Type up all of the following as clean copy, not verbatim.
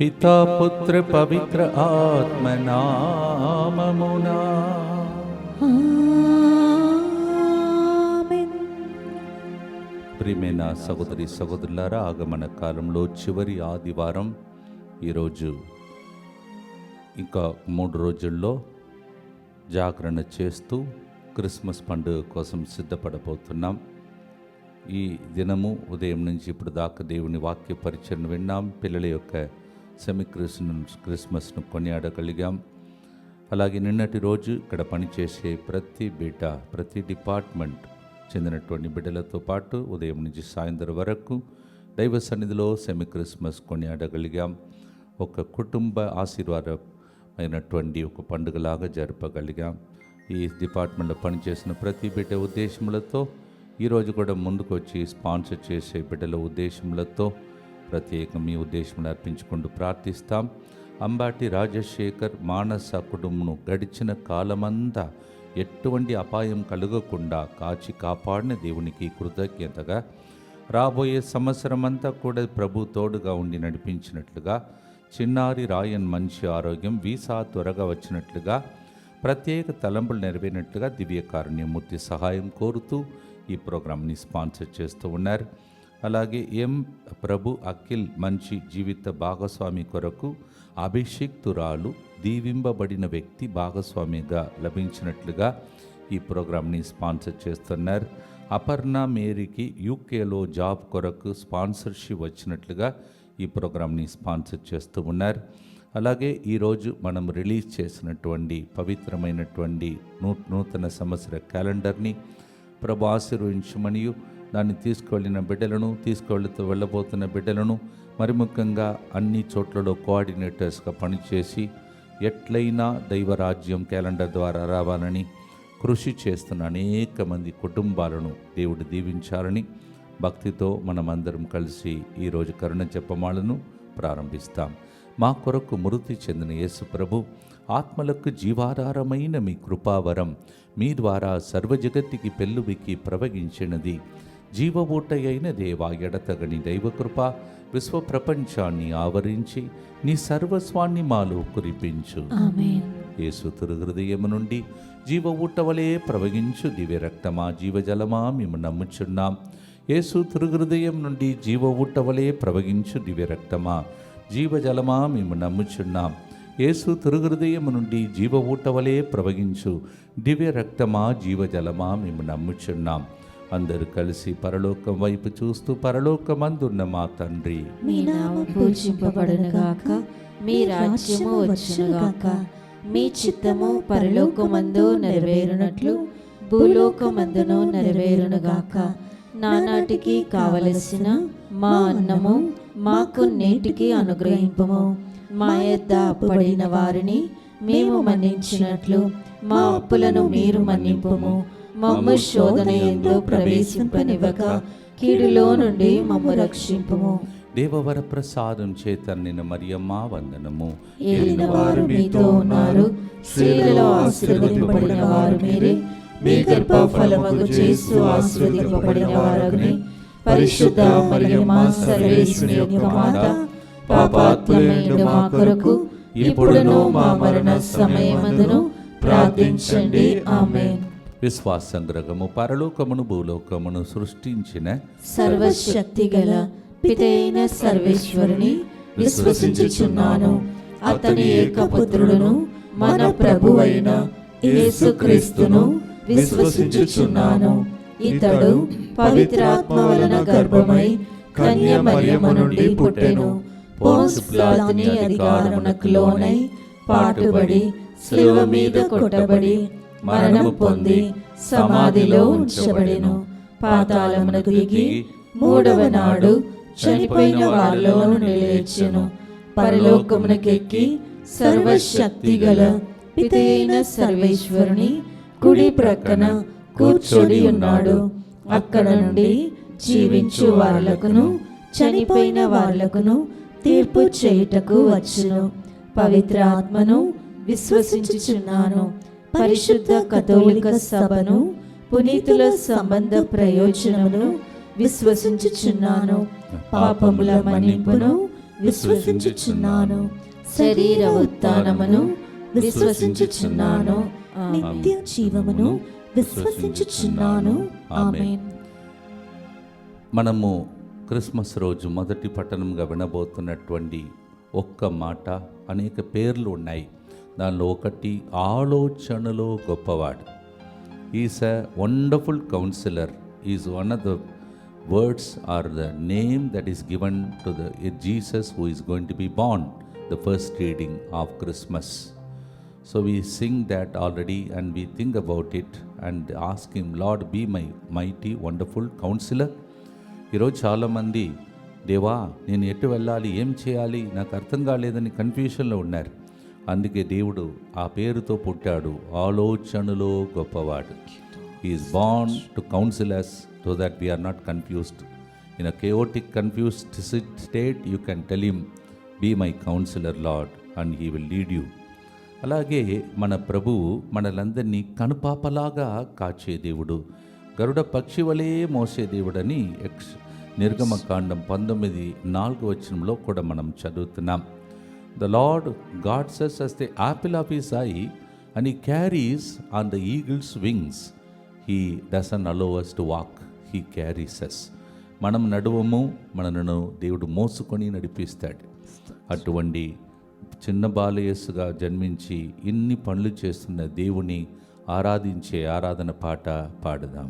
పితా పుత్ర పవిత్ర ఆత్మ నామమునా ఆమేన్. ప్రియమైన సహోదరి సహోదరులారా, ఆగమన కాలంలో చివరి ఆదివారం ఈరోజు. ఇంకా 3 రోజుల్లో జాగరణ చేస్తూ క్రిస్మస్ పండుగ కోసం సిద్ధపడబోతున్నాం. ఈ దినము ఉదయం నుంచి ఇప్పుడు దాకా దేవుని వాక్య పరిచయం విన్నాం. పిల్లల యొక్క సెమీ క్రిస్మస్ను కొనియాడగలిగాం. అలాగే నిన్నటి రోజు ఇక్కడ పనిచేసే ప్రతి బిడ్డ, ప్రతి డిపార్ట్మెంట్ చెందినటువంటి బిడ్డలతో పాటు ఉదయం నుంచి సాయంత్రం వరకు దైవ సన్నిధిలో సెమీ క్రిస్మస్ కొనియాడగలిగాం. ఒక కుటుంబ ఆశీర్వాదమైనటువంటి ఒక పండుగలాగా జరపగలిగాం. ఈ డిపార్ట్మెంట్లో పనిచేసిన ప్రతి బిడ్డ ఉద్దేశములతో ఈరోజు కూడా ముందుకు వచ్చి స్పాన్సర్ చేసే బిడ్డల ఉద్దేశములతో ప్రత్యేకంగా మీ ఉద్దేశములు అర్పించుకుంటూ ప్రార్థిస్తాం. అంబాటి రాజశేఖర్ మానస కుటుంబం గడిచిన కాలమంతా ఎటువంటి అపాయం కలగకుండా కాచి కాపాడిన దేవునికి కృతజ్ఞతగా, రాబోయే సంవత్సరం అంతా కూడా ప్రభు తోడుగా ఉండి నడిపించినట్లుగా, చిన్నారి రాయన్ మంచి ఆరోగ్యం, వీసా త్వరగా వచ్చినట్లుగా, ప్రత్యేక తలంపులు నెరవేరినట్లుగా దివ్యకారుణ్యమూర్తి సహాయం కోరుతూ ఈ ప్రోగ్రాంని స్పాన్సర్ చేస్తూ ఉన్నారు. అలాగే ప్రభు అఖిల్ మంచి జీవిత భాగస్వామి కొరకు అభిషిక్తురాలు, దీవింపబడిన వ్యక్తి భాగస్వామిగా లభించినట్లుగా ఈ ప్రోగ్రాంని స్పాన్సర్ చేస్తున్నారు. అపర్ణ మేరీకి యూకేలో జాబ్ కొరకు స్పాన్సర్షిప్ వచ్చినట్లుగా ఈ ప్రోగ్రాంని స్పాన్సర్ చేస్తూ ఉన్నారు. అలాగే ఈరోజు మనం రిలీజ్ చేసినటువంటి పవిత్రమైనటువంటి నూతన సంవత్సర క్యాలెండర్ని ప్రభు ఆశీర్వదించమనియు, దాన్ని తీసుకువెళ్ళిన బిడ్డలను, వెళ్ళబోతున్న బిడ్డలను, మరి ముఖ్యంగా అన్ని చోట్లలో కోఆర్డినేటర్స్గా పనిచేసి ఎట్లయినా దైవరాజ్యం క్యాలెండర్ ద్వారా రావాలని కృషి చేస్తున్న అనేక మంది కుటుంబాలను దేవుడు దీవించాలని భక్తితో మనమందరం కలిసి ఈరోజు కరుణ జపమాలను ప్రారంభిస్తాం. మా కొరకు మృతి చెందిన యేసు ప్రభు ఆత్మలకు జీవాధారమైన మీ కృపావరం మీ ద్వారా సర్వజగత్తికి పెళ్ళువికి ప్రవగించినది. జీవబూట అయిన దేవా, ఎడతగని దైవకృప విశ్వ ప్రపంచాన్ని ఆవరించి నీ సర్వస్వాన్ని మాలో కురిపించు. యేసు హృదయము నుండి జీవ ఊటవలే ప్రవగించు దివ్య రక్తమా, జీవజలమా మేము నమ్ముచున్నాం. యేసు హృదయం నుండి జీవ ఊటవలే ప్రవగించు దివ్య రక్తమా, జీవజలమా మేము నమ్ముచున్నాం. యేసు హృదయం నుండి జీవ ఊటవలే ప్రవగించు దివ్య రక్తమా, జీవజలమా మేము నమ్ముచున్నాం. అందరూ కలిసి పరలోకం వైపు చూస్తూ, పరలోకమందున్న మా తండ్రి, మీ నామము పూజింపబడునుగాక, మీ రాజ్యము వచ్చునుగాక, మీ చిత్తము పరలోకమందు నెరవేరునట్లు భూలోకమందును నెరవేరునుగాక. నానాటికి కావలసిన మా అన్నము మాకు నేటికి అనుగ్రహింపుము. మా యొద్ద అప్పుబడిన వారిని మేము మన్నించినట్లు మా అప్పులను మీరు మన్నింపుము. మమ్ము శోధన యందు ప్రవేశింపనివ్వక కీడులో నుండి మమ్ము రక్షింపుము. దేవవర ప్రసాదం చేత నిన్న మరియమ్మ వందనము. ఏలిన వారు మీతో ఉన్నారు, స్త్రీలలో ఆశీర్వదింపబడిన వారు మీరే. మీ గర్భ ఫలమగు యేసు ఆశీర్వదింపబడిన వారగునే. పరిశుద్ధ మరియమ్మ సర్వేశ్వరుని యొక్క మాత, పాపాత్ములైన మా కొరకు ఇప్పుడును మా మరణ సమయమందును ప్రార్థించండి. ఆమేన్. విశ్వాసంగ్రహము, పరలోకమును భూలోకమును సృష్టించిన సర్వశక్తి గల పితైన సర్వేశ్వరుని విశ్వసించుచున్నాను. అతని ఏకపుత్రుడును మన ప్రభువైన యేసుక్రీస్తును విశ్వసించుచున్నాను. ఇతడు పవిత్రాత్మ వలన గర్భమై కన్య మరియమ్మ నుండి పుట్టెను. పోన్స్ పిలాతుని అధికారమునకు లోనై పాటుబడి శిలువ మీద కొట్టబడి మరణం పొంది సమాధిలో ఉంచబడెను. పాతాళమునకు దిగి 3వ నాడు చనిపోయిన వారిలో నుండి లేచెను. పరలోకమునకెక్కి సర్వశక్తి గల పితైన సర్వేశ్వరుని కుడి ప్రక్కన కూర్చొని ఉన్నాడు. అక్కడ నుండి జీవించు వారులకును చనిపోయిన వారులకును తీర్పు చేయుటకు వచ్చును. పవిత్ర ఆత్మను విశ్వసించుచున్నాను. పరిశుద్ధ కథోలిక సభను, పునీతుల సంబంధ ప్రయోజనమును విశ్వసించుచున్నాను. పాపముల మన్నింపును, విశ్వసించుచున్నాను. శరీర ఉత్థానమును విశ్వసించుచున్నాను. నిత్య జీవమును విశ్వసించుచున్నాను. ఆమేన్. మనము క్రిస్మస్ రోజు మొదటి పట్టణంగా వినబోతున్నటువంటి ఒక్క మాట, అనేక పేర్లు ఉన్నాయి. దానిలో ఒకటి ఆలోచనలో గొప్పవాడు. Is a wonderful counsellor is one of the words or the name that is given to the Jesus who is going to be born, the first reading of Christmas. So we sing that already and we think about it and ask him, Lord, be my mighty, wonderful counselor. ఈరోజు చాలామంది, దేవా నేను ఎటు వెళ్ళాలి, ఏం చేయాలి, నాకు అర్థం కాలేదని కన్ఫ్యూషన్లో ఉన్నారు. అందుకే దేవుడు ఆ పేరుతో పుట్టాడు, ఆలోచనలో గొప్పవాడు. He is born to counsel us so that we are not confused. In a chaotic, confused state, you can tell him, be my counselor, Lord, and he will lead you. అలాగే మన ప్రభువు మనలందరినీ కనుపాపలాగా కాచే దేవుడు, గరుడ పక్షి వలె మోసే దేవుడని నిర్గమకాండం 19:4 కూడా మనం చదువుతున్నాం. The lord God cess as the apple of his eye and he carries on the eagle's wings. He doesn't allow us to walk, he carries us. మనం నడువము, మనను దేవుడు మోసుకొని నడిపిస్తాడు. అటువంటి చిన్న బాలయేసుగా జన్మించి ఇన్ని పనులు చేస్తున్న దేవుని ఆరాధించే ఆరాధన పాట పాడదాం.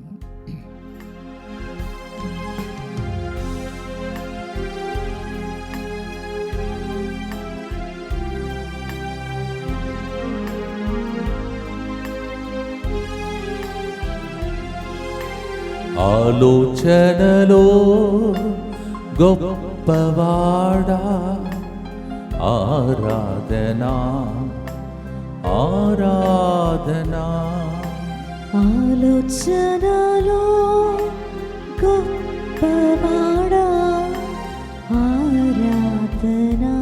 ఆలోచనలో గొప్పవాడా, ఆరాధనా ఆరాధనా. ఆలోచనలో గొప్పవాడా, ఆరాధనా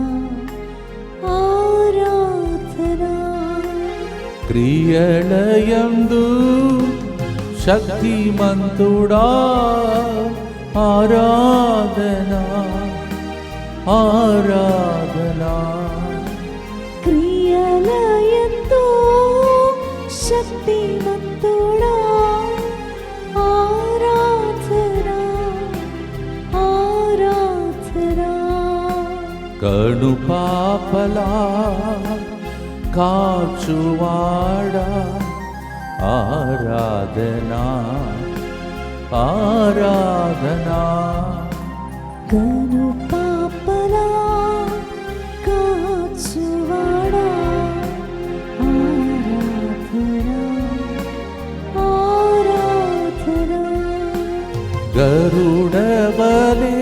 ఆరాధనా. క్రియలయందు శక్తిమంతుడా, ఆరాధనా ఆరాధనా. క్రియలయందు శక్తిమంతుడా, ఆరాధనా ఆరాధనా. కనుపాపలా కాచువాడా, ఆరాధనా ఆరాధనా. కనుపాపలా కాచువాడా, ఆరాధనా ఆరాధనా. గరుడవలే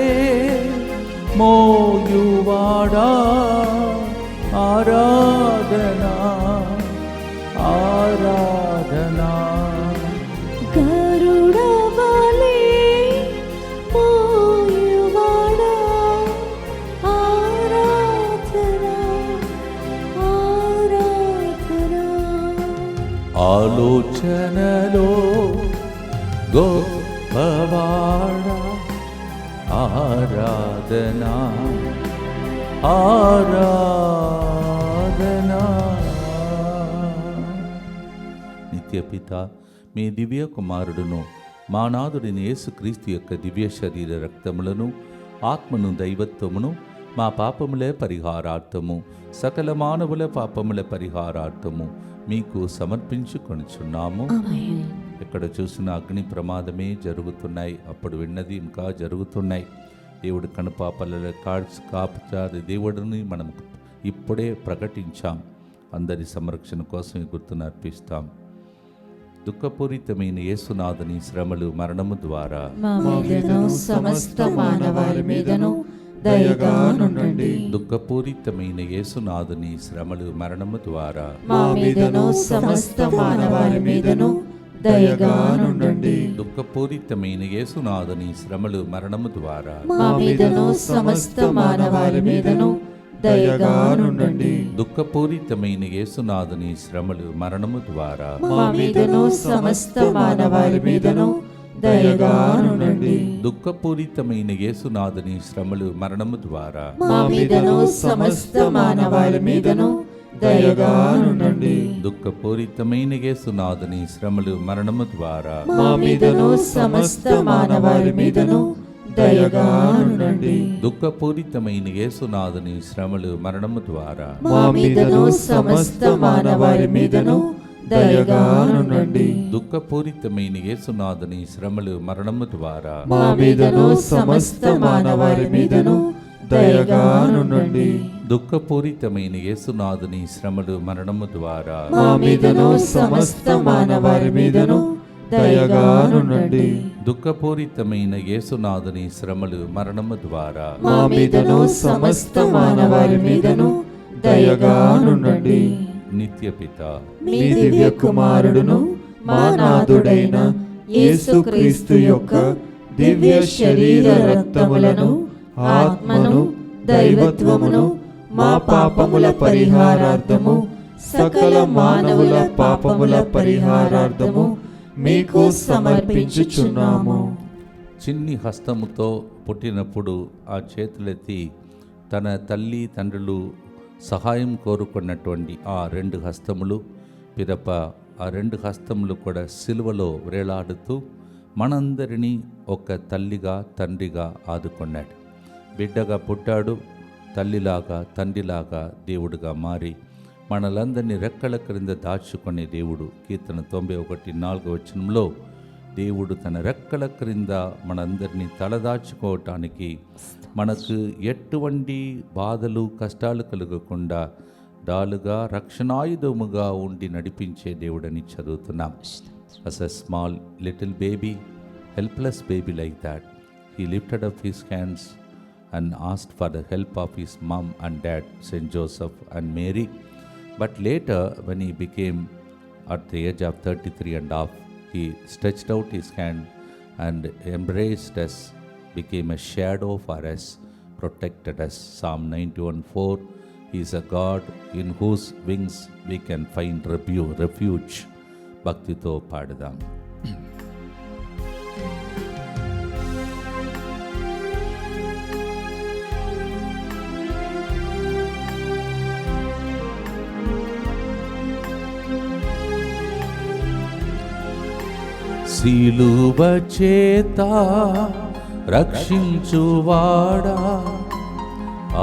మోయువాడా, ఆరాధనా ఆరాధనా. గరుడవలే మోయువాడా, ఆరాధనా ఆరాధనా. ఆలోచనలో గొప్పవాడా, ఆరాధనా ఆరాధనా. నిత్యపిత, మీ దివ్య కుమారుడును మా నాథుడిని యేసుక్రీస్తు యొక్క దివ్య శరీర రక్తములను, ఆత్మను, దైవత్వమును మా పాపములే పరిహారార్థము, సకల మానవుల పాపముల పరిహారార్థము మీకు సమర్పించుకొనుచున్నాము. ఎక్కడ చూసిన అగ్ని ప్రమాదమే జరుగుతున్నాయి, అప్పుడు విన్నది ఇంకా జరుగుతున్నాయి. దేవుడు కనుపాపలలో కాపుచారు దేవుడిని మనం ఇప్పుడే ప్రకటించాం. అందరి సంరక్షణ కోసం ఈ గుర్తును అర్పిస్తాం. దుఃఖపూరితమైన యేసునాథుని శ్రమలు, మరణము ద్వారా మా మీదను సమస్త మానవాళి మీదను దయగా నుండండి. దుఃఖపూరితమైన యేసునాథుని శ్రమలు, మరణము ద్వారా మా మీదను సమస్త మానవాళి మీదను దయగా నుండండి. దుఃఖపూరితమైన యేసునాథుని శ్రమలు, మరణము ద్వారా మా మీదను సమస్త మానవాళి మీదను దయగా నుండండి. దుఃఖపూరితమైన యేసునాథుని శ్రమలు, మరణము ద్వారా మా మీదను సమస్త మానవాళి మీదను దయగానుండండి. దుఃఖపూరితమైన యేసునాథుని శ్రమలు మరణము ద్వారా మా మీదను సమస్త మానవాళి మీదను దయగానుండండి. దుఃఖపూరితమైన యేసునాథుని శ్రమలు మరణము ద్వారా మా మీదను సమస్త మానవాళి మీదను దయగానుండండి. దుఃఖపూరితమైన యేసునాథుని శ్రమలు మరణము ద్వారా మా మీదను సమస్త మానవాళి మీదను దయగానుండండి. దుఃఖపూరితమైన యేసునాథుని శ్రమలు మరణము ద్వారా మా మీదను సమస్త మానవాళి మీదను దయగానుండండి. దుఃఖపూరితమైన యేసునాథుని శ్రమలు మరణము ద్వారా మా మీదను సమస్త మానవాళి మీదను దయగానుండండి. దుఃఖపూరితమైన యేసునాథుని శ్రమలు మరణము ద్వారా మా మీదను సమస్త మానవాళి మీదను దయగానుండండి. నిత్యపిత మీ దివ్య కుమారుడును మా నాథుడైన యేసుక్రీస్తు యొక్క దివ్య శరీర రక్తములను ఆత్మను దైవత్వమును మా పాపముల పరిహారార్థము సకల మానవుల పాపముల పరిహారార్థము మీకు సమర్పించుచున్నాము. చిన్ని హస్తముతో పుట్టినప్పుడు ఆ చేతులెత్తి తన తల్లి తండ్రులు సహాయం కోరుకున్నటువంటి ఆ రెండు హస్తములు పిదప ఆ రెండు హస్తములు కూడా సిలువలో వేలాడుతూ మనందరినీ ఒక తల్లిగా తండ్రిగా ఆదుకున్నాడు. బిడ్డగా పుట్టాడు, తల్లిలాగా తండ్రిలాగా దేవుడుగా మారి మనలందరినీ రెక్కల క్రింద దాచుకునే దేవుడు. కీర్తన 91:4 దేవుడు తన రెక్కల క్రింద మనందరినీ తలదాచుకోవటానికి మనకు ఎటువంటి బాధలు కష్టాలు కలగకుండా డాలుగా రక్షణాయుధముగా ఉండి నడిపించే దేవుడని చదువుతున్నాం. As a small little baby, helpless baby like that, he lifted up his hands and asked for the help of his mom and dad, Saint Joseph and Mary. But later, when he became at the age of 33 and half, he stretched out his hand and embraced us, became a shadow for us, protected us. Psalm 91:4, he is a God in whose wings we can find refuge. భక్తితో పాడదాం. సిలువ చేత రక్షించువాడా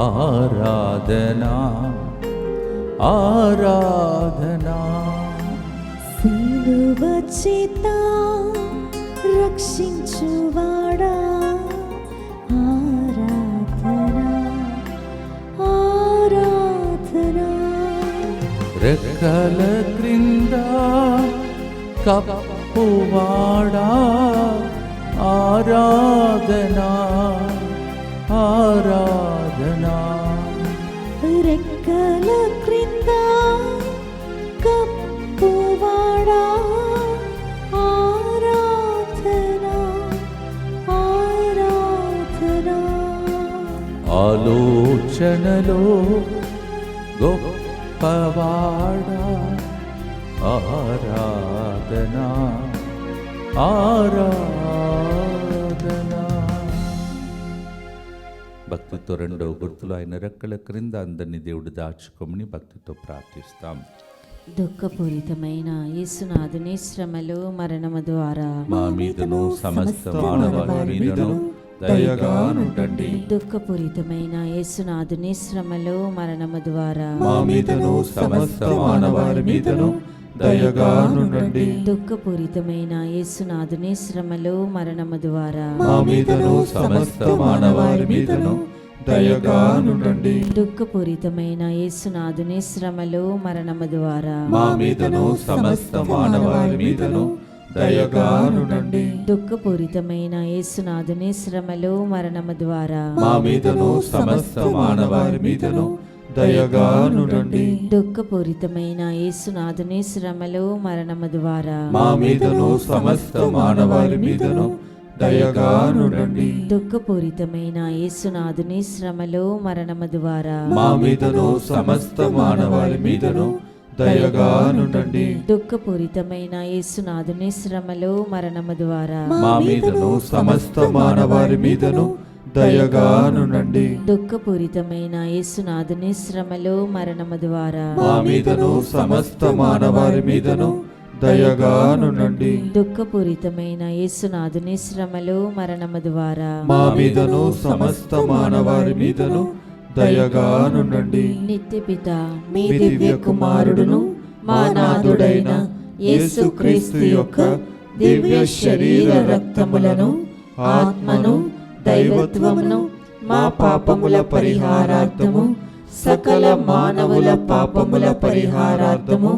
ఆరాధనా ఆరాధనా. సిలువ చేత రక్షించువాడా ఆరాధనా ఆరాధనా. రెక్కల క్రింద కప్పువాడా ఆరాధనా ఆరాధనా. రెక్కల క్రింద కప్పువాడా ఆరాధనా ఆరాధనా. ఆలోచనలో గొప్పవాడా ఆరాధనా ఆరాధనా. భక్తితో రెండవ గుర్తులు ఆయన రెక్కల క్రింద అందరినీ దేవుడు దాచుకోమని భక్తితో ప్రార్థిస్తాం. దుఃఖపూరితమైన యేసునాథుని శ్రమలు మరణము ద్వారా మా మీదను సమస్త మానవాళి మీదను దయగానుండండి. దుఃఖపూరితమైన యేసునాథుని శ్రమలు మరణము ద్వారా మా మీదను సమస్త మానవాళి మీదను దయగానుండండి. దుఃఖపూరితమైన యేసునాథుని శ్రమలు మరణము ద్వారా మా మీదను సమస్త మానవాళి మీదను దయగానుండండి. దుఃఖపూరితమైన యేసునాథుని శ్రమలు మరణము ద్వారా మా మీదను సమస్త మానవాళి మీదను దయగానుండండి. దుఃఖపూరితమైన యేసునాథుని శ్రమలు మరణము ద్వారా మా మీదను సమస్త మానవాళి మీదను దయగానుండండి. దుఃఖపూరితమైన యేసునాథుని శ్రమలు మరణము ద్వారా మా మీదను సమస్త మానవాళి మీదను దయగానుండండి. దుఃఖపూరితమైన యేసునాథుని శ్రమలు మరణము ద్వారా మా మీదను సమస్త మానవాళి మీదను దయగానుండండి. దుఃఖపూరితమైన యేసునాథుని శ్రమలు మరణము ద్వారా మా మీదను సమస్త మానవారి మీదను దయగానుండండి. దుఃఖపూరితమైన యేసునాథుని శ్రమలు మరణము ద్వారా మా మీదను సమస్త మానవారి మీదను దయగానుండండి. దుఃఖపూరితమైన యేసునాథుని శ్రమలు మరణము ద్వారా మా మీదను సమస్త మానవారి మీదను దయగానుండండి. నిత్యపిత మీ దివ్య కుమారుడును మా నాథుడైన యేసుక్రీస్తు యొక్క దివ్య శరీర రక్తములను ఆత్మను దైవత్వమును మా పాపముల పరిహారార్థము సకల మానవుల పాపముల పరిహారార్థము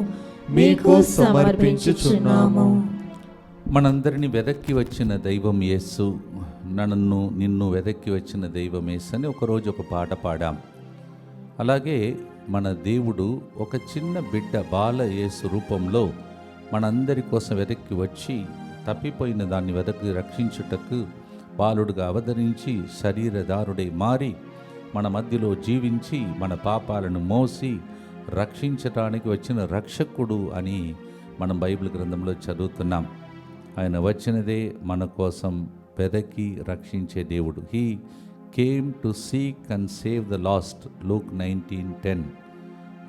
మీకు సమర్పించుచున్నాము. మనందరిని వెదక్కి వచ్చిన దైవం యేసు, నిన్ను వెదక్కి వచ్చిన దైవం యేసు అని ఒకరోజు ఒక పాట పాడాం. అలాగే మన దేవుడు ఒక చిన్న బిడ్డ బాల యేసు రూపంలో మనందరి కోసం వెదక్కి వచ్చి తప్పిపోయిన దాన్ని వెదక్కి రక్షించుటకు బాలుడుగా అవతరించి శరీరధారుడై మారి మన మధ్యలో జీవించి మన పాపాలను మోసి రక్షించటానికి వచ్చిన రక్షకుడు అని మనం బైబిల్ గ్రంథంలో చదువుతున్నాం. ఆయన వచ్చినదే మన కోసం వెదకి రక్షించే దేవుడు. He came to seek and save the lost. Luke 19:10.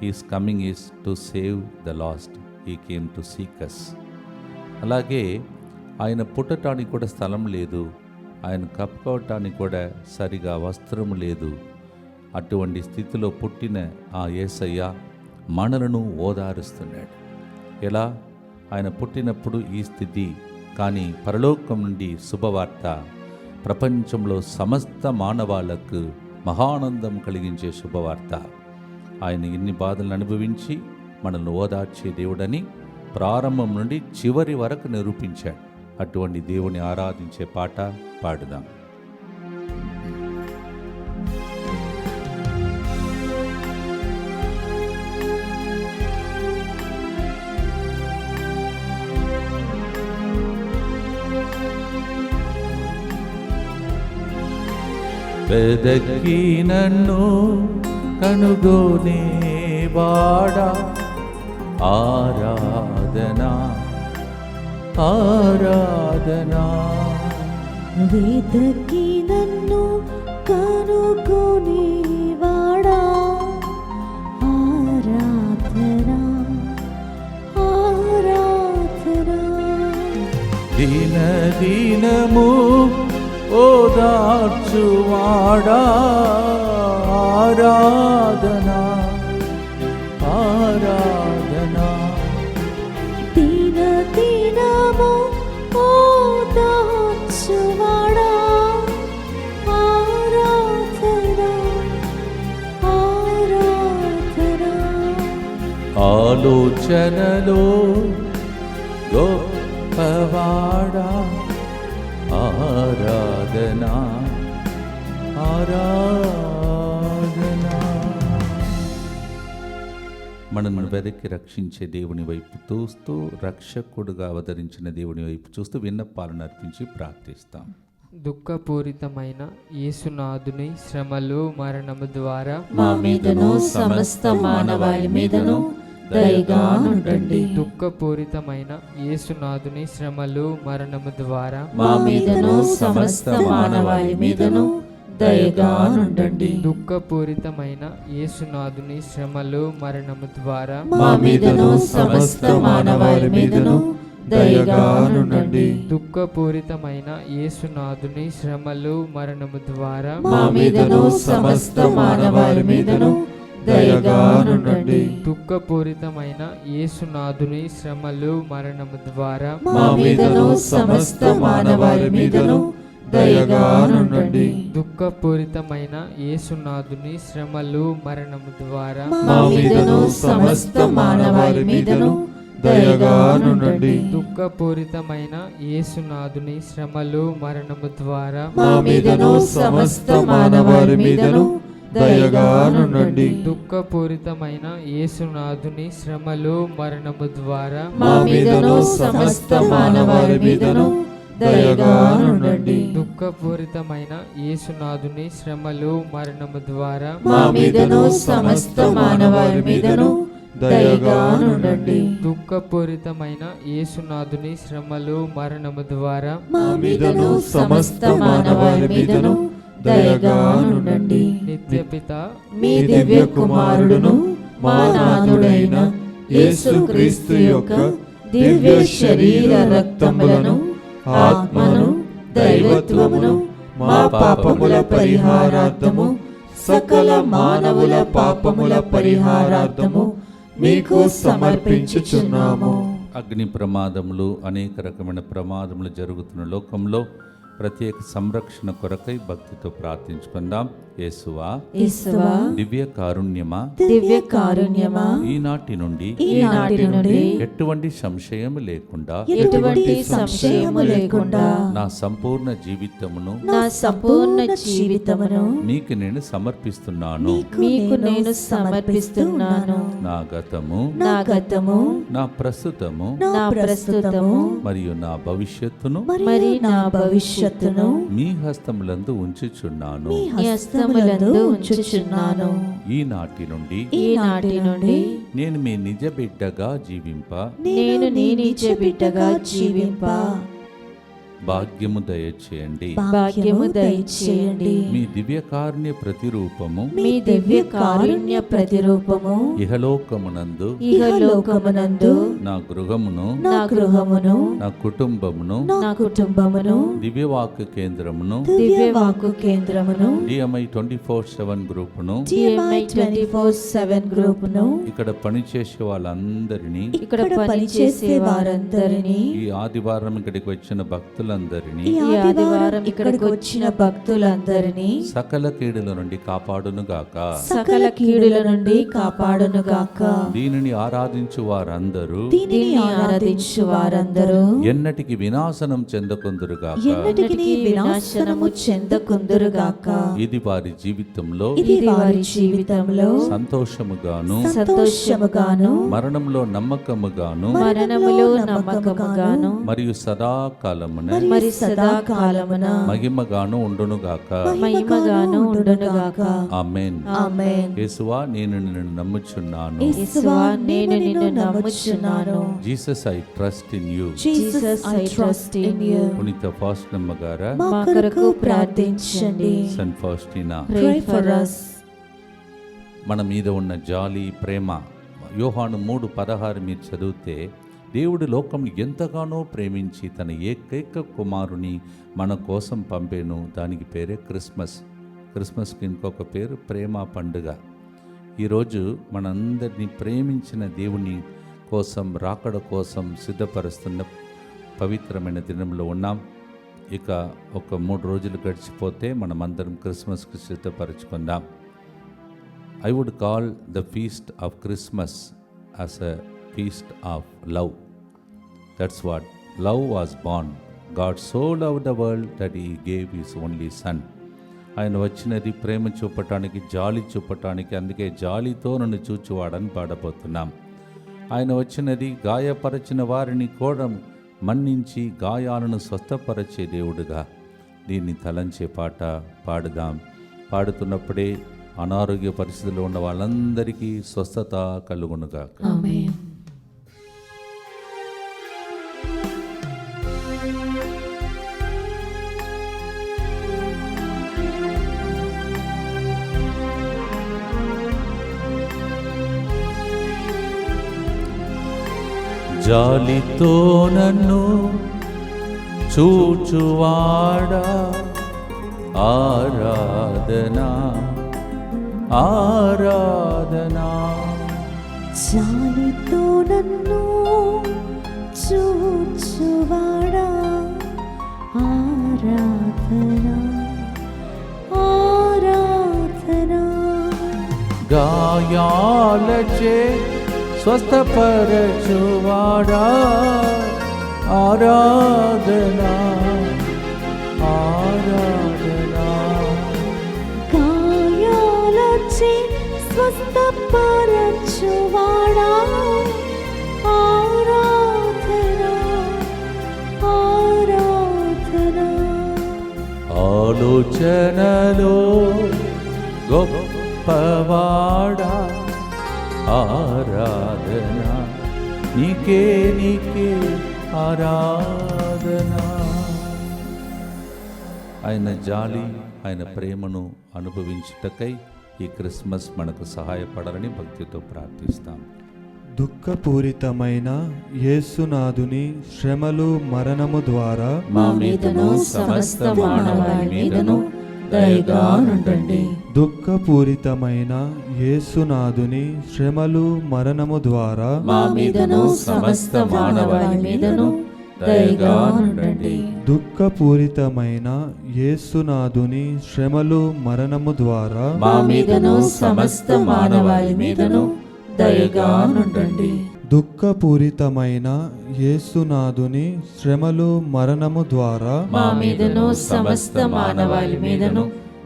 He's coming is to save the lost. He came to seek us. అలాగే ఆయన పుట్టడానికి కూడా స్థలం లేదు, ఆయన కప్పుకోవటానికి కూడా సరిగా వస్త్రం లేదు. అటువంటి స్థితిలో పుట్టిన ఆ యేసయ్య మనలను ఓదారుస్తున్నాడు. ఎలా? ఆయన పుట్టినప్పుడు ఈ స్థితి, కానీ పరలోకం నుండి శుభవార్త ప్రపంచంలో సమస్త మానవాళకు మహానందం కలిగించే శుభవార్త. ఆయన ఇన్ని బాధలను అనుభవించి మనల్ని ఓదార్చే దేవుడని ప్రారంభం నుండి చివరి వరకు నిరూపించాడు. అటువంటి దేవుని ఆరాధించే పాట పాడుదాం. వెదకి నన్ను కనుగొనే వాడా, ఆరాధనా ఆరాధనా. వెదకి నన్ను కనుగొనేవాడా, ఆరాధనా ఆరాధనా. దీన దీనము ఓదార్చువాడా, ఆరాధనా ఆరాధనా. దీన దీనము ఓదార్చువాడా, ఆరాధనా ఆరాధనా. ఆలోచనలో గొప్పవాడా, ఆరాధనా ఆరాధనా. మనల్ని వెదకి రక్షించే దేవుని వైపు చూస్తూ, రక్షకుడుగా అవతరించిన దేవుని వైపు చూస్తూ విన్నపాలను అర్పించి ప్రార్థిస్తాం. దుఃఖపూరితమైన యేసునాథుని శ్రమలు మరణము ద్వారా మా మీదను సమస్త మానవాళి మీదను దయగానుండండి. దుఃఖపూరితమైన యేసునాథుని శ్రమలు మరణము ద్వారా మా మీదను సమస్త మానవాళి మీదను దయగానుండండి. దుఃఖపూరితమైన యేసునాథుని శ్రమలు మరణము ద్వారా మా మీదను సమస్త మానవాళి మీదను దయగానుండండి. దుఃఖపూరితమైన యేసునాథుని శ్రమలు మరణము ద్వారా మా మీదను సమస్త మానవాళి మీదను దయగానుండండి. దుఃఖపూరితమైన యేసునాథుని శ్రమలు మరణము ద్వారా మా మీదను సమస్త మానవాళి మీదను దయగానుండండి. దుఃఖపూరితమైన యేసునాథుని శ్రమలు మరణము ద్వారా మా మీదను సమస్త మానవాళి మీదను దయగానుండండి. దుఃఖపూరితమైన యేసునాథుని శ్రమలు మరణము ద్వారా మా మీదను సమస్త మానవాళి మీదను దయగానుండండి. దుఃఖపూరితమైన యేసునాథుని శ్రమలు మరణము ద్వారా మా మీదను సమస్త మానవాళి మీదను దయగానుండండి. దుఃఖపూరితమైన యేసునాథుని శ్రమలు మరణము ద్వారా మా మీదను సమస్త మానవాళి మీదను దయగానుండండి. దుఃఖపూరితమైన యేసునాథుని శ్రమలు మరణము ద్వారా మా మీదను సమస్త మానవాళి మీదను దయగానుండండి. నిత్యపిత మీ దివ్య కుమారుడును మా నాథుడైన యేసుక్రీస్తు యొక్క దివ్య శరీర రక్తములను ఆత్మను దైవత్వమును మా పాపముల పరిహారార్థము సకల మానవుల పాపముల పరిహారార్థము మీకు సమర్పించుచున్నాము. అగ్ని ప్రమాదములు, అనేక రకమైన ప్రమాదములు జరుగుతున్న లోకంలో ప్రత్యేక సంరక్షణ కొరకై భక్తితో ప్రార్థించుకుందాం. యేసువా, యేసువా, దివ్య కారుణ్యమా, దివ్య కారుణ్యమా, ఈనాటి నుండి ఎటువంటి సంశయము లేకుండా ఎటువంటి సంశయము లేకుండా నా సంపూర్ణ జీవితమును నా సంపూర్ణ జీవితమును మీకు నేను సమర్పిస్తున్నాను. మీకు నేను సమర్పిస్తున్నాను. నా గతము, నా గతము, నా ప్రస్తుతము నా ప్రస్తుతము మరియు నా భవిష్యత్తును మరి నా భవిష్యత్తును మీ హస్తములందు ఉంచుచున్నాను. మీ హస్తములందు ఉంచుచున్నాను. ఈనాటి నుండి ఈనాటి నుండి నేను మీ నిజ బిడ్డగా జీవింప నేను నీ నిజ బిడ్డగా జీవింప భాగ్యము దయచేయండి. భాగ్యము దయచేయండి. మీ దివ్యకారుణ్య ప్రతిరూపము మీ దివ్య కారుణ్య ప్రతిరూపము ఇహలోకమునందు ఇహలోకమునందు నా గృహమును నా గృహమును నా కుటుంబమును నా కుటుంబమును దివ్యవాక్య కేంద్రమును దివ్య వాక్కు కేంద్రమును డిఎంఐ 24/7 గ్రూపును TMI 24/7 గ్రూపును ఇక్కడ పనిచేసే వాళ్ళందరినీ ఇక్కడ పనిచేసే వారందరినీ ఈ ఆదివారం ఇక్కడికి వచ్చిన భక్తులందరినీ ఈ ఆదివారం ఇక్కడికి వచ్చిన భక్తులందరినీ సకల కీడుల నుండి కాపాడునుగాక. సకల కీడుల నుండి కాపాడునుగాక. దీనిని ఆరాధించు వారందరూ దీనిని ఆరాధించు వారందరూ ఎన్నటికి వినాశనం చెందకుందురుగాక. ఎన్నటికి వినాశనము చెందకుందురుగాక. ఇది వారి జీవితంలో ఇది వారి జీవితంలో సంతోషముగాను సంతోషముగాను మరణంలో నమ్మకముగాను మరణములో నమ్మకముగాను మరియు సదాకాలమున మరి సదాకాలమున మహిమగాను ఉండునుగాక. మహిమగాను ఉండునుగాక. ఆమేన్. ఆమేన్. యేసువా, నేను నిన్ను నమ్ముచున్నాను. యేసువా, నేను నిన్ను నమ్ముచున్నాను. Jesus, I trust in you. Jesus, I trust in you. పునీత ఫాస్టినమ్మ గారా, మా కొరకు ప్రార్థించండి. Saint ఫాస్టినా, Pray for us. మన మీద ఉన్న జాలి, ప్రేమ యోహాను 3:16 మీరు చదివితే, దేవుడు లోకం ఎంతగానో ప్రేమించి తన ఏకైక కుమారుని మన కోసం పంపేను. దానికి పేరే క్రిస్మస్. క్రిస్మస్కి ఇంకొక పేరు ప్రేమ పండుగ. ఈరోజు మనందరినీ ప్రేమించిన దేవుని కోసం, రాకడ కోసం సిద్ధపరుస్తున్న పవిత్రమైన దినంలో ఉన్నాం. ఇక ఒక 3 రోజులు గడిచిపోతే మనమందరం క్రిస్మస్కి సిద్ధపరచుకుందాం. I would call the feast of Christmas as a feast of love. That's what love was born. God so loved the world that he gave his only son. ఆయన వచ్చినది ప్రేమ చూపటానికి, జాలి చూపటానికి. అందుకే జాలితో నన్ను చూచువాడని పాడబోతున్నాం. ఆయన వచ్చినది గాయపరచిన వారిని కూడా మన్నించి గాయాలను స్వస్థపరచే దేవుడుగా. దీన్ని తలంచే పాట పాడుదాం. పాడుతున్నప్పుడే అనారోగ్య పరిస్థితుల్లో ఉన్న వాళ్ళందరికీ స్వస్థత కలుగునుగాక. ఆమేన్. జాలితో నన్ను చూచువాడా, ఆరాధనా ఆరాధనా. జాలితో నన్ను చూచువాడా, ఆరాధనా ఆరాధనా. గాయాలచే స్వస్థపరచువాడా, ఆరాధనా ఆరాధనా. గాయాలచే స్వస్థపరచువాడా, ఆరాధనా ఆరాధనా. ఆలోచనలో గొప్పవాడా, ఆరాధనా నీకే నీకే ఆరాధన. ఆయన జాలి, ఆయన ప్రేమను అనుభవించుటకై ఈ క్రిస్మస్ మనకు సహాయపడాలని భక్తితో ప్రార్థిస్తాం. దుఃఖపూరితమైన యేసునాథుని శ్రమలు మరణము ద్వారా మా మీదను సమస్త మానవాళి మీదను దయగా నుండండి. దుఃఖపూరితమైన యేసునాథుని శ్రమలు మరణము ద్వారా మా మీదను సమస్త మానవాళి మీదను దయగా నుండండి. దుఃఖపూరితమైన యేసునాథుని శ్రమలు మరణము ద్వారా మా మీదను సమస్త మానవాళి మీదను దయగా నుండండి. దుఃఖపూరితమైన యేసునాథుని శ్రమలు మరణము ద్వారా మా మీదను సమస్త మానవాళి మీదను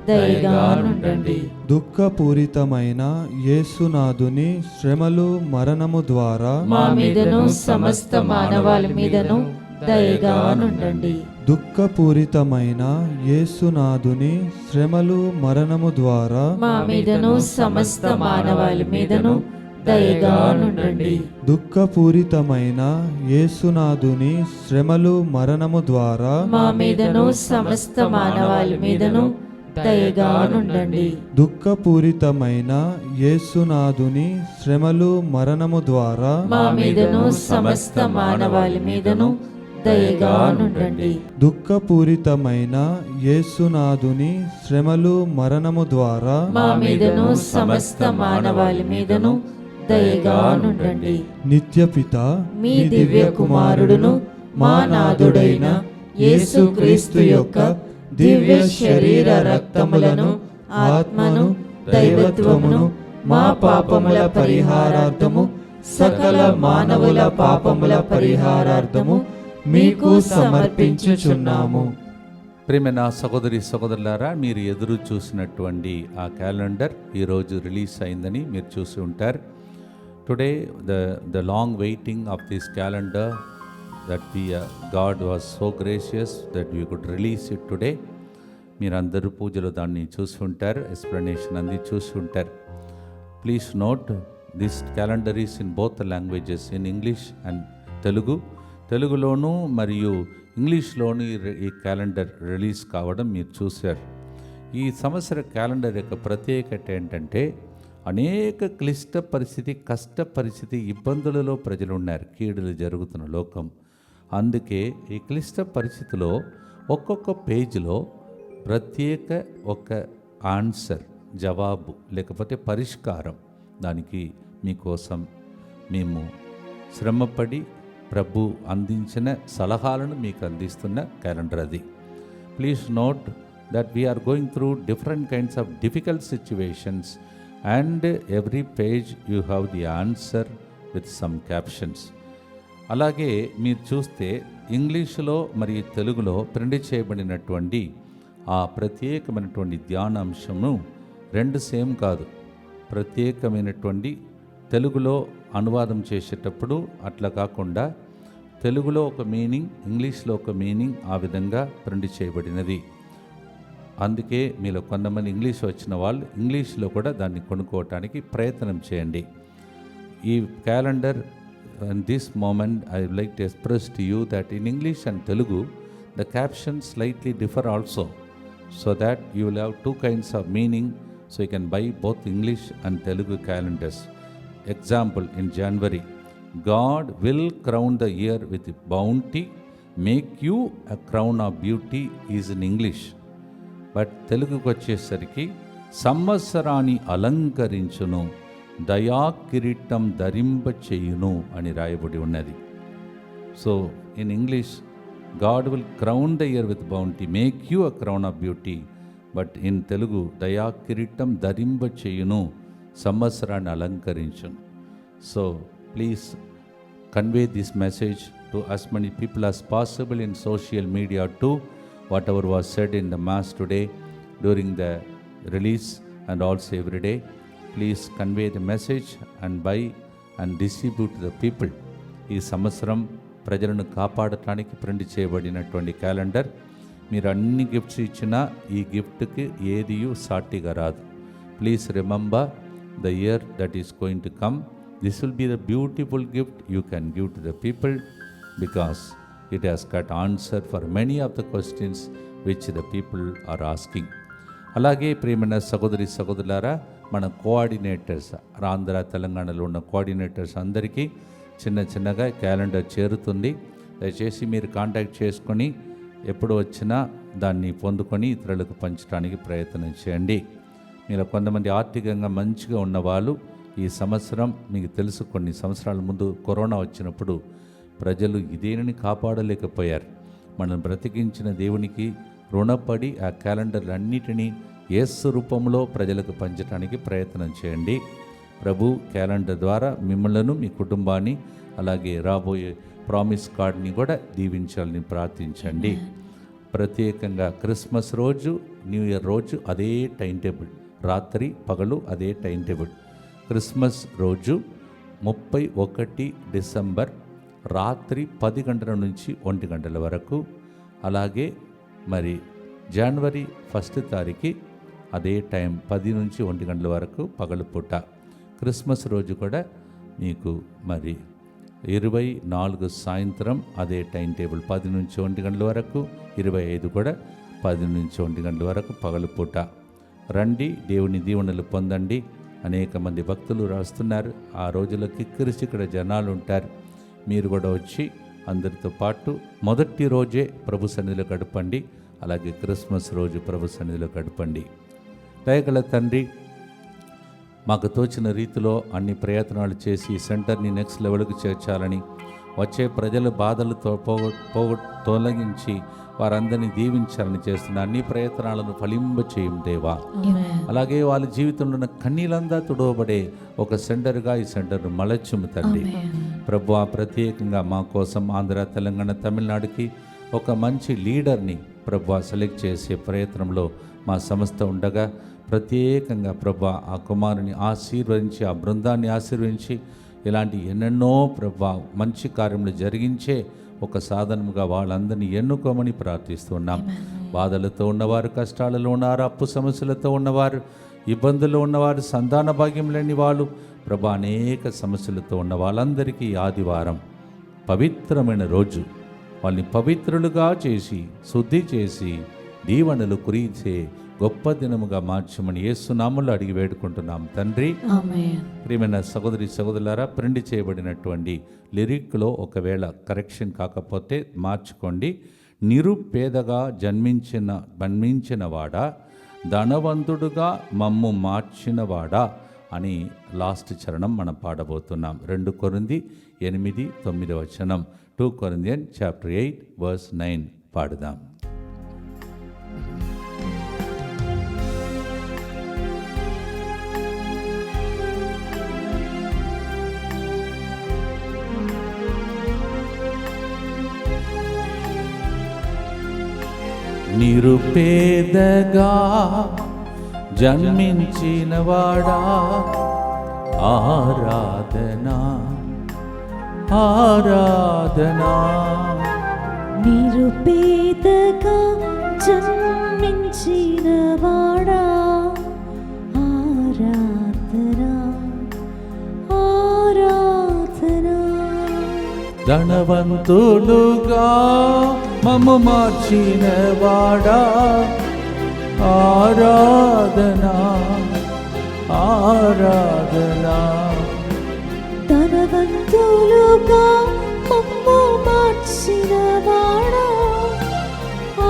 దయగా నుండండి. దుఃఖపూరితమైన యేసునాథుని శ్రమలు మరణము ద్వారా మా మీదను సమస్త మానవాళి మీదను దయగా నుండండి. దుఃఖపూరితమైన యేసునాథుని శ్రమలు మరణము ద్వారా మా మీదను సమస్త మానవాళి మీదను దయగా నుండండి. దుఃఖపూరితమైన యేసునాథుని శ్రమలు మరణము ద్వారా మా మీదను సమస్త మానవాళి మీదను దయగా నుండండి. దుఃఖపూరితమైన యేసునాథుని శ్రమలు మరణము ద్వారా మా మీదను సమస్త మానవాళి మీదను దయగా నుండండి. దుఃఖపూరితమైన యేసునాథుని శ్రమలు మరణము ద్వారా మా మీదను సమస్త మానవాళి మీదను దయగా నుండండి. నిత్యపిత మీ దివ్య కుమారుడును మా నాథుడైన యేసుక్రీస్తు యొక్క దివ్య శరీర రక్తములను ఆత్మను దైవత్వమును మా పాపముల పరిహారార్థము సకల మానవుల పాపముల పరిహారార్థము మీకు సమర్పించుచున్నాము. ప్రియమైన సహోదరి సహోదరులారా, మీరు ఎదురు చూసినటువంటి ఆ క్యాలెండర్ ఈరోజు రిలీజ్ అయిందని మీరు చూసి ఉంటారు. Today the long waiting of this calendar that God was so gracious that we could release it today. మీరందరూ పూజలో దాన్ని చూసి ఉంటారు, ఎక్స్ప్లెనేషన్ అన్ని చూసి ఉంటారు. Please note this calendar is in both languages, in English and Telugu. తెలుగులోను మరియు ఇంగ్లీష్లోని ఈ క్యాలెండర్ రిలీజ్ కావడం మీరు చూశారు. ఈ సంవత్సర క్యాలెండర్ యొక్క ప్రత్యేకత ఏంటంటే, అనేక క్లిష్ట పరిస్థితి, కష్ట పరిస్థితి, ఇబ్బందులలో ప్రజలు ఉన్నారు, కీడులు జరుగుతున్న లోకం. అందుకే ఈ క్లిష్ట పరిస్థితిలో ఒక్కొక్క పేజీలో ప్రత్యేక ఒక ఆన్సర్, జవాబు లేకపోతే పరిష్కారం, దానికి మీకోసం మేము శ్రమపడి ప్రభు అందించిన సలహాలను మీకు అందిస్తున్న క్యాలెండర్ అది. Please note that we are going through different kinds of difficult situations, and every page you have the answer with some captions. అలాగే మీరు చూస్తే ఇంగ్లీషులో మరియు తెలుగులో ప్రింట్ చేయబడినటువంటి ఆ ప్రత్యేకమైనటువంటి ధ్యానాంశము రెండు సేమ్ కాదు. ప్రత్యేకమైనటువంటి తెలుగులో అనువాదం చేసేటప్పుడు అట్లా కాకుండా తెలుగులో ఒక మీనింగ్, ఇంగ్లీష్లో ఒక మీనింగ్, ఆ విధంగా ప్రింట్ చేయబడినది. అందుకే మీలో కొంతమంది ఇంగ్లీష్ వచ్చిన వాళ్ళు ఇంగ్లీష్లో కూడా దాన్ని కొనుక్కోవటానికి ప్రయత్నం చేయండి. ఈ calendar in this moment I would like to express to you that in English and Telugu the captions slightly differ also, so that you will have two kinds of meaning, so you can buy both English and Telugu calendars. Example, in January, God will crown the year with bounty, make you a crown of beauty is in English. But తెలుగుకి వచ్చేసరికి సంవత్సరాన్ని అలంకరించును, దయా కిరీటం ధరింప చేయును అని రాయబడి ఉన్నది. So in English, God will crown the year with bounty, make you a crown of beauty. But in Telugu, దయా కిరీటం ధరింప చేయును, సంవత్సరాన్ని అలంకరించును. So please convey this message to as many people as possible in social media too. Whatever was said in the mass today during the release and also every day, please convey the message and buy and distribute to the people. ఈ సంవత్సరం ప్రజలను కాపాడటానికి print చేయబడినటువంటి calendar. మీరు అన్ని gifts ఇచ్చినా ఈ గిఫ్ట్కి ఏదియూ సాటిగా రాదు. Please remember the year that is going to come, This will be the beautiful gift you can give to the people because it has got answer for many of the questions which the people are asking. అలాగే ప్రియమైన సహోదరి సహోదరులారా, మన coordinators Andhra తెలంగాణలో ఉన్న coordinators అందరికీ చిన్నగా calendar చేరుతుంది. దయచేసి మీరు కాంటాక్ట్ చేసుకొని ఎప్పుడు వచ్చినా దాన్ని పొందుకొని ఇతరులకు పంచడానికి ప్రయత్నం చేయండి. మీరు కొంతమంది ఆర్థికంగా మంచిగా ఉన్నవాళ్ళు ఈ సంవత్సరం మీకు తెలుసు, కొన్ని సంవత్సరాల ముందు కరోనా వచ్చినప్పుడు ప్రజలు ఇదేనని కాపాడలేకపోయారు. మనం బ్రతికించిన దేవునికి రుణపడి ఆ క్యాలెండర్లన్నిటినీ యేసు రూపంలో ప్రజలకు పంచడానికి ప్రయత్నం చేయండి. ప్రభు క్యాలెండర్ ద్వారా మిమ్మల్ని, మీ కుటుంబాన్ని, అలాగే రాబోయే ప్రామిస్ కార్డ్ని కూడా దీవించాలని ప్రార్థించండి. ప్రత్యేకంగా క్రిస్మస్ రోజు, న్యూ ఇయర్ రోజు అదే టైం టేబుల్, రాత్రి పగలు అదే టైం టేబుల్. క్రిస్మస్ రోజు 31 డిసెంబర్ రాత్రి 10 గంటల నుంచి 1 గంటల వరకు, అలాగే మరి జనవరి 1 తారీఖు అదే టైం 10 నుంచి 1 గంటల వరకు పగలు పూట. క్రిస్మస్ రోజు కూడా మీకు మరి 24 సాయంత్రం అదే టైం టేబుల్ 10 నుంచి 1 గంటల వరకు, 25 కూడా 10 నుంచి 1 గంటల వరకు పగలు పూట. రండి, దేవుని దీవెనలు పొందండి. అనేక మంది భక్తులు రాస్తున్నారు. ఆ రోజుల్లో కిక్కిరిసి ఇక్కడ జనాలు ఉంటారు. మీరు కూడా వచ్చి అందరితో పాటు మొదటి రోజే ప్రభు సన్నిధిలో గడపండి. అలాగే క్రిస్మస్ రోజు ప్రభు సన్నిధిలో గడపండి. దయగల తండ్రి, మాకు తోచిన రీతిలో అన్ని ప్రయత్నాలు చేసి ఈ సెంటర్ని నెక్స్ట్ లెవెల్కి చేర్చాలని, వచ్చే ప్రజల బాధలతో తొలగించి వారందరినీ దీవించాలని చేస్తున్న అన్ని ప్రయత్నాలను ఫలింప చేయం దేవా. అలాగే వాళ్ళ జీవితంలో ఉన్న కన్నీలంతా తుడవబడే ఒక సెంటర్గా ఈ సెంటర్ను మలచుము తండ్రి. ప్రభువా, ప్రత్యేకంగా మా కోసం ఆంధ్ర, తెలంగాణ, తమిళనాడుకి ఒక మంచి లీడర్ని ప్రభువా సెలెక్ట్ చేసే ప్రయత్నంలో మా సంస్థ ఉండగా, ప్రత్యేకంగా ప్రభువా ఆ కుమారుని ఆశీర్వదించి, ఆ బృందాన్ని ఆశీర్వదించి, ఇలాంటి ఎన్నెన్నో ప్రభువా మంచి కార్యములు జరిగించే ఒక సాధనముగా వాళ్ళందరినీ ఎన్నుకోమని ప్రార్థిస్తున్నాం. బాధలతో ఉన్నవారు, కష్టాలలో ఉన్నారు, అప్పు సమస్యలతో ఉన్నవారు, ఇబ్బందుల్లో ఉన్నవారు, సంతాన భాగ్యం లేని వాళ్ళు, ప్రభా అనేక సమస్యలతో ఉన్న వాళ్ళందరికీ ఆదివారం పవిత్రమైన రోజు, వాళ్ళని పవిత్రులుగా చేసి, శుద్ధి చేసి, దీవెనలు కురిసే గొప్ప దినముగా మార్చమని యేసు నామములో అడిగి వేడుకుంటున్నాం తండ్రి. ప్రియమైన సహోదరి సహోదరులారా, ప్రింట్ చేయబడినటువంటి లిరిక్లో ఒకవేళ కరెక్షన్ కాకపోతే మార్చుకోండి. నిరుపేదగా జన్మించినవాడా, ధనవంతుడుగా మమ్ము మార్చినవాడా అని లాస్ట్ చరణం మనం పాడబోతున్నాం. 2 కొరింథీ 8:9 2 Corinthians chapter 8 verse 9 పాడుదాం. నిరుపేదగా జన్మించినవాడా, ఆరాధనా ఆరాధనా. నిరుపేదగా జన్మించినవాడా, ఆరాధనా ఆరాధనా. ధనవంతులుగా మమ్ము మార్చినవాడా, ఆరాధనా ఆరాధనా. ధనవంతులుగా మమ్ము మార్చినవాడా,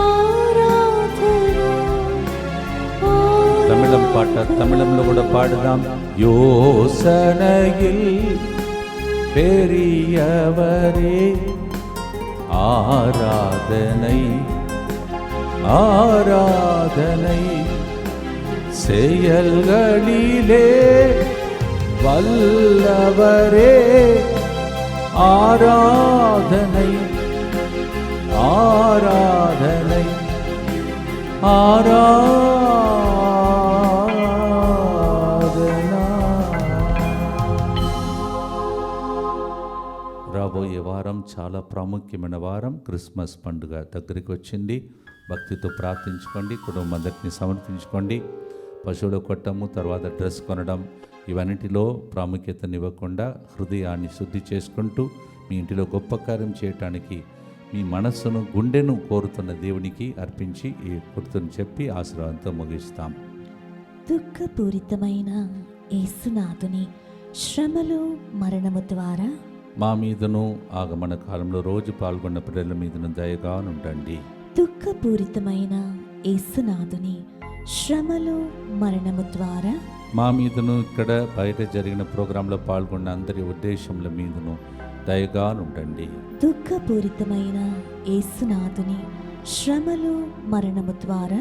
ఆరాధనా తమిళం పాట, తమిళంలో కూడా పాడదాం. யோசனையில் பெரியவரே, ஆராதனை ஆராதனை. செயல்களிலே வல்லவரே, ஆராதனை ஆராதனை ఆరాధనా. రాబోయే వారం చాలా ప్రాముఖ్యమైన వారం. క్రిస్మస్ పండుగ దగ్గరికి వచ్చింది. భక్తితో ప్రార్థించుకోండి, కుటుంబం అందరినీ సమర్పించుకోండి. పశువుల కొట్టము, తర్వాత డ్రెస్ కొనడం, ఇవన్నిటిలో ప్రాముఖ్యతనివ్వకుండా హృదయాన్ని శుద్ధి చేసుకుంటూ మీ ఇంటిలో గొప్ప కార్యం చేయటానికి మీ మనస్సును గుండెను కోరుతున్న దేవునికి అర్పించి ఈ గుర్తును చెప్పి ఆశీర్వాదంతో ముగిస్తాం. దుఃఖపూరితమైన యేసునాథుని శ్రమలు మరణము ద్వారా మా మీదను ఆగమన కాలంలో రోజు పాల్గొన్న పిల్లల మీదను దయగా ఉండండి. దుఃఖపూరితమైన యేసునాథుని శ్రమలు మరణము ద్వారా మా మీదను ఇక్కడ బయట జరిగిన ప్రోగ్రాంలో పాల్గొన్న అందరి ఉద్దేశముల మీదను దయగా ఉండండి. దుఃఖపూరితమైన యేసునాథుని శ్రమలు మరణము ద్వారా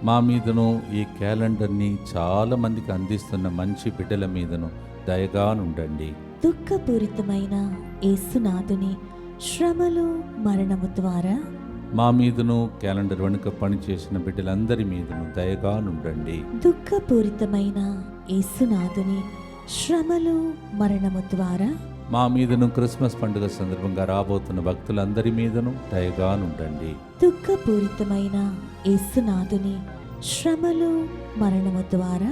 మా మీదను ఈ క్యాలెండర్ని చాలా మందికి అందిస్తున్న మంచి బిడ్డల మీదను దయగా ఉండండి. దుఃఖపూరితమైన యేసునాథుని శ్రమలు మరణము ద్వారా మా మీదను క్యాలెండర్ వెనుక పనిచేసిన బిడ్డలందరి మీదను దయగా ఉండండి. దుఃఖపూరితమైన యేసునాథుని శ్రమలు మరణము ద్వారా మా మీదను క్రిస్మస్ పండుగ సందర్భంగా రాబోతున్న భక్తులందరి మీదను దయగా ఉండండి. దుఃఖపూరితమైన యేసునాథుని శ్రమలు మరణము ద్వారా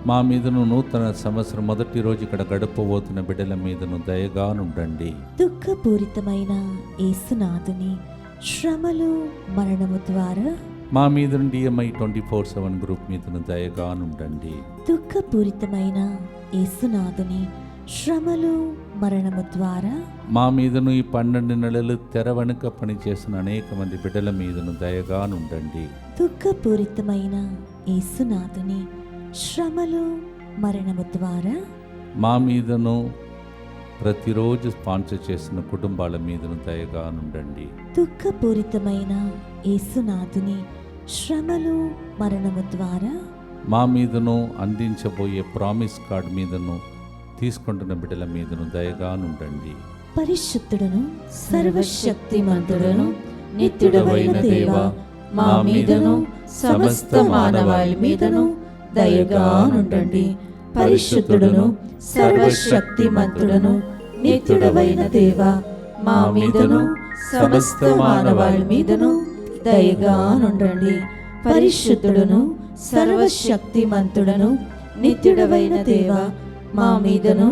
మా మీదను నూతన సంవత్సరం మొదటి రోజు ఇక్కడ గడపబోతున్న బిడ్డల మీదను దయగా ఉండండి. దుఃఖపూరితమైన యేసునాథుని శ్రమలు మరణము ద్వారా మా మీద నుండి DMI 24/7 గ్రూప్ మీదను దయగా ఉండండి. దుఃఖపూరితమైన యేసునాథుని శ్రమలు మరణము ద్వారా మా మీదను ఈ 12 నెలలు తెర వెనుక పనిచేసిన అనేక మంది బిడ్డల మీదను దయగా ఉండండి. దుఃఖపూరితమైన యేసునాథుని శ్రమలు మరణము ద్వారా మా మీదను ప్రతిరోజు స్పాన్సర్ చేసిన కుటుంబాల మీదను దయగా ఉండండి. దుఃఖపూరితమైన యేసునాథుని శ్రమలు మరణము ద్వారా మా మీదను అందించబోయే ప్రామిస్ కార్డ్ మీదను తీసుకుంటున్న బిడ్డల మీదను దయగా ఉండండి. పరిశుద్ధుడును సర్వశక్తిమంతుడును నిత్యుడవైన దేవా, మా మీదను సమస్త మానవాళి మీదను దయగా నుండండి. పరిశుద్ధుడును సర్వశక్తిమంతుడును నిత్యుడవైన దేవా, మా మీదను సమస్త మానవాళి మీదను దయగా నుండండి. పరిశుద్ధుడును సర్వశక్తిమంతుడును నిత్యుడవైన దేవా, మా మీదను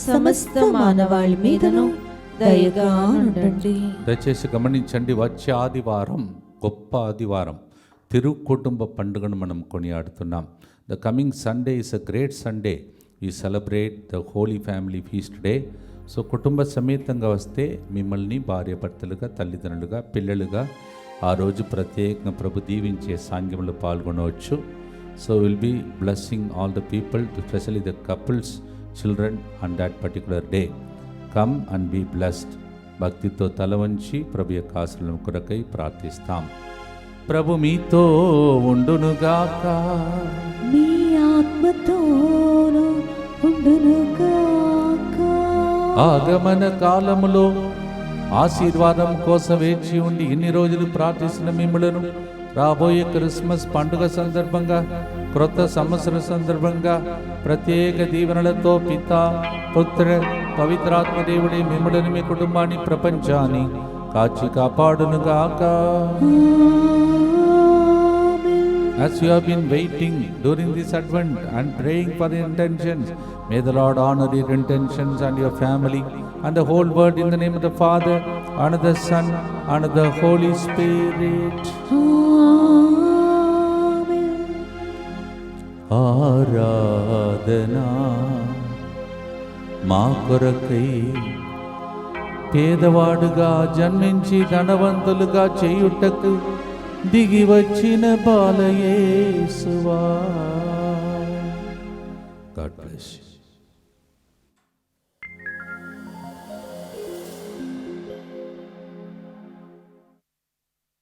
సమస్త మానవాళి మీదను దయగా నుండండి. దయచేసి గమనించండి, వచ్చే ఆదివారం గొప్ప ఆదివారం, తిరు కుటుంబ పండుగను మనం కొనియాడుతున్నాం. The coming Sunday is a great Sunday. We celebrate the holy family feast day. So కుటుంబ సమేతంగా వస్తే మిమ్మల్ని భార్యాభర్తలుగా, తల్లిదండ్రులుగా, పిల్లలుగా ఆ రోజు ప్రత్యేకంగా ప్రభు దీవించే సాంగ్యంలో పాల్గొనవచ్చు. So will be blessing all the people, especially the couples, children on that particular day. Come and be blessed. భక్తితో తల వంచి ప్రభు యొక్క ఆశీర్వాదం కొరకై ప్రార్థిస్తాం. ప్రభు మీతో ఉండునుగాక. మీ ఆత్మతోను ఉండునుగాక. ఆగమన కాలములో ఆశీర్వాదం కోసం వేచి ఉండి ఇన్ని రోజులు ప్రార్థిస్తున్న మిమ్మలను రాబోయే క్రిస్మస్ పండుగ సందర్భంగా, క్రొత్త సంవత్సరం సందర్భంగా ప్రత్యేక దీవెనలతో పితా, పుత్ర, పవిత్రాత్మ దేవుడే మిమ్మలను, మీ కుటుంబాన్ని, ప్రపంచాన్ని కాచి కాపాడునుగాక. As you have been waiting during this Advent and praying for the intentions, may the Lord honor your intentions and your family and the whole world in the name of the Father and of the Son and of the Holy Spirit. ఆరాధనా మా కొరకై పేదవాడుగా జన్మించి ధనవంతులుగా చేయుటకు దిగి వచ్చిన బాలయేసువా. God bless you.